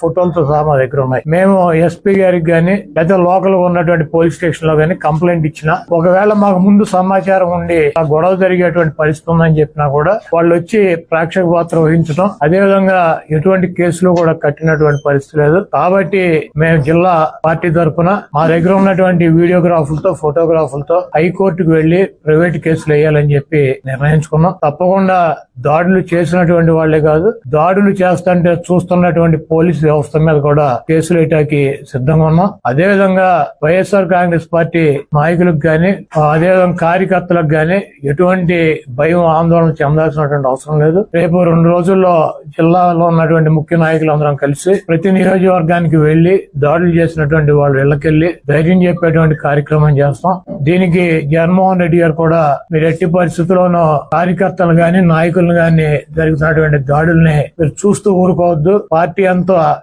ఫోటోలతో సహా మా దగ్గర ఉన్నాయి. మేము ఎస్పీ గారికి గాని లేదా లోకల్ ఉన్నటువంటి పోలీస్ స్టేషన్ లో గాని కంప్లైంట్ ఇచ్చినా, ఒకవేళ మాకు ముందు సమాచారం ఉండి ఆ గొడవ జరిగేటువంటి పరిస్థితి ఉందని చెప్పినా కూడా వాళ్ళు వచ్చి ప్రేక్షక పాత్ర వహించడం, అదేవిధంగా ఎటువంటి కేసులు కూడా కట్టినటువంటి పరిస్థితి లేదు. కాబట్టి మేము జిల్లా పార్టీ తరఫున మా దగ్గర ఉన్నటువంటి వీడియోగ్రాఫులతో ఫోటోగ్రాఫులతో హైకోర్టుకు వెళ్లి ప్రైవేట్ కేసులు వేయాలని చెప్పి నిర్ణయించుకున్నాం. తప్పకుండా దాడులు చేసినటువంటి వాళ్లే కాదు, దాడులు చేస్తుంటే చూస్తున్నటువంటి పోలీసు వ్యవస్థ మీద కూడా కేసులు వేయటానికి సిద్ధంగా ఉన్నాం. అదేవిధంగా వైఎస్ఆర్ కాంగ్రెస్ పార్టీ నాయకులకు గాని అదేవిధంగా కార్యకర్తలకు గాని ఎటువంటి భయం ఆందోళన చెందాల్సినటువంటి అవసరం లేదు. రేపు 2 రోజుల్లో జిల్లాలో ఉన్నటువంటి ముఖ్య నాయకులందరం కలిసి ప్రతి నియోజకవర్గానికి వెళ్లి దాడులు చేసినటువంటి వాళ్ళ ఇళ్లకెళ్లి ధైర్యం చెప్పేటువంటి కార్యక్రమం చేస్తాం. దీనికి జగన్మోహన్ రెడ్డి గారు కూడా మీరు ఎట్టి పరిస్థితుల్లోనూ కార్యకర్తలు గాని నాయకులను గాని జరుగుతున్నటువంటి దాడుల్ని మీరు చూస్తూ ఊరుకోవద్దు, పార్టీ అంతా